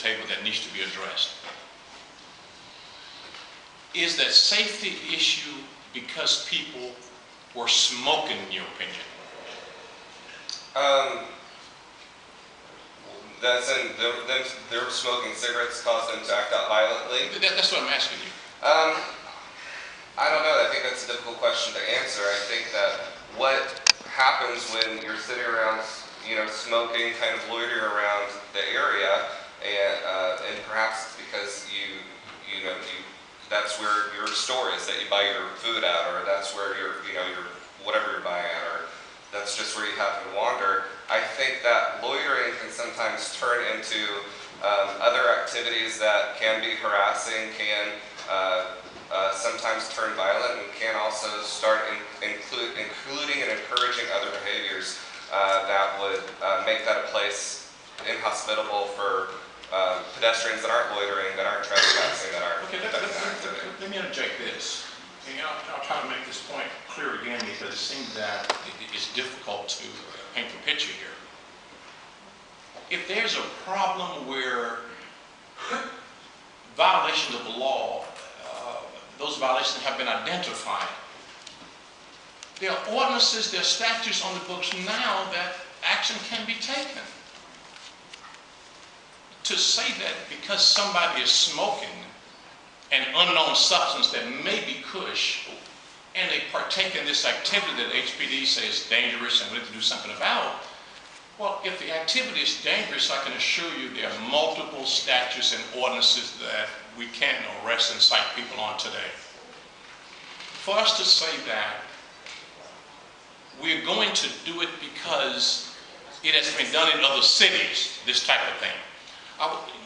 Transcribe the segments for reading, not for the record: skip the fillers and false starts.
table that needs to be addressed. Is that safety issue because people were smoking, in your opinion? They're smoking cigarettes caused them to act out violently. That's what I'm asking you. I don't know. I think that's a difficult question to answer. I think that what happens when you're sitting around, smoking, kind of loitering around the area, and perhaps it's because that's where your store is that you buy your food at, or that's where your whatever you're buying at, or that's just where you happen to wander. I think that loitering can sometimes turn into other activities that can be harassing, can sometimes turn violent, and can also start including and encouraging other behaviors that would make that a place inhospitable for pedestrians that aren't loitering, that aren't trespassing, that aren't. Okay, let me interject this. And I'll try to make this point clear again, because it seems that it's difficult to paint the picture here. If there's a problem where violations of the law, those violations have been identified, there are ordinances, there are statutes on the books now that action can be taken. To say that because somebody is smoking an unknown substance that may be kush, and they partake in this activity that HPD says is dangerous and we need to do something about, well, if the activity is dangerous, I can assure you there are multiple statutes and ordinances that we can arrest and cite people on today. For us to say that we're going to do it because it has been done in other cities, this type of thing.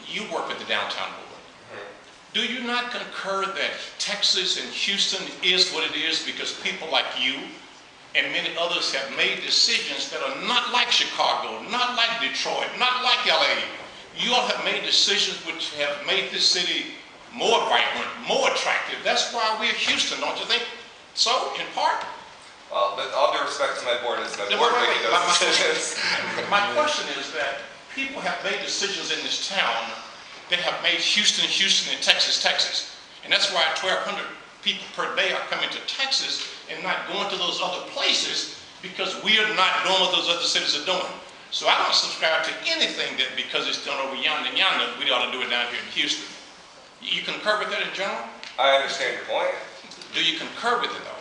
You work with the downtown board. Do you not concur that Texas and Houston is what it is because people like you and many others have made decisions that are not like Chicago, not like Detroit, not like LA? You all have made decisions which have made this city more vibrant, more attractive. That's why we're Houston, don't you think so, in part? Well, with all due respect to my board, it's my board making those decisions. My question is that people have made decisions in this town that have made Houston, Houston, and Texas, Texas. And that's why 1,200 people per day are coming to Texas and not going to those other places because we are not doing what those other cities are doing. So I don't subscribe to anything that because it's done over yonder and yonder, we ought to do it down here in Houston. You concur with that in general? I understand your point. Do you concur with it though?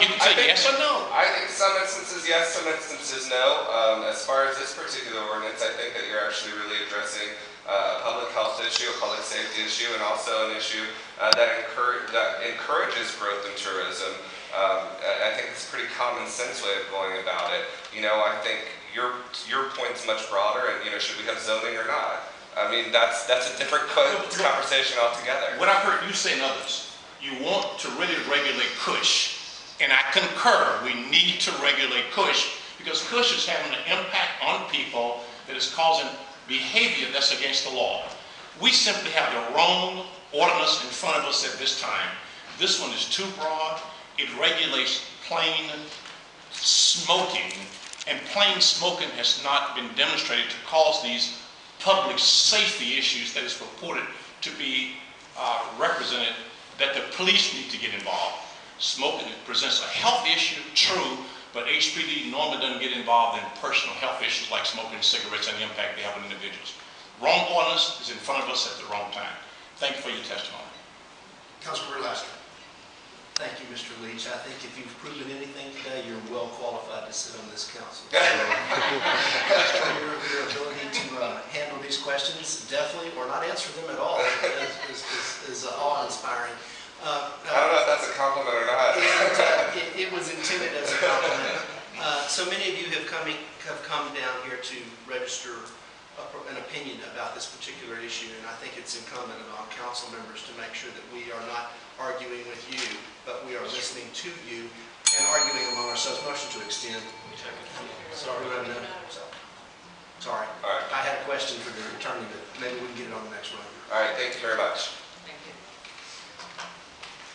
You can say yes or no. I think some instances yes, some instances no. As far as this particular ordinance, I think that you're actually really addressing a public health issue, a public safety issue, and also an issue that encourages growth in tourism. I think it's a pretty common sense way of going about it. I think your point's much broader, and should we have zoning or not? I mean, that's a different conversation altogether. What I've heard you say and others, you want to really regulate kush. And I concur, we need to regulate kush because kush is having an impact on people that is causing behavior that's against the law. We simply have the wrong ordinance in front of us at this time. This one is too broad. It regulates plain smoking, and plain smoking has not been demonstrated to cause these public safety issues that is purported to be represented, that the police need to get involved. Smoking presents a health issue, true, but HPD normally doesn't get involved in personal health issues like smoking cigarettes and the impact they have on individuals. Wrong ordinance is in front of us at the wrong time. Thank you for your testimony. Councilmember Lasker. Thank you, Mr. Leach. I think if you've proven anything today, you're well qualified to sit on this council. So, your ability to handle these questions, definitely, or not answer them at all, is awe-inspiring. I don't know if that's a compliment or not. It was intended as a compliment. So many of you have come down here to register an opinion about this particular issue, and I think it's incumbent on council members to make sure that we are not arguing with you, but we are listening to you and arguing among ourselves. Motion to extend. Sorry. Sorry. All right. I had a question for the attorney, but maybe we can get it on the next one. All right. Thank you very much. Thank you.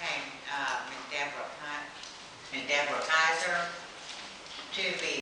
Okay, Ms. Deborah Kaiser to be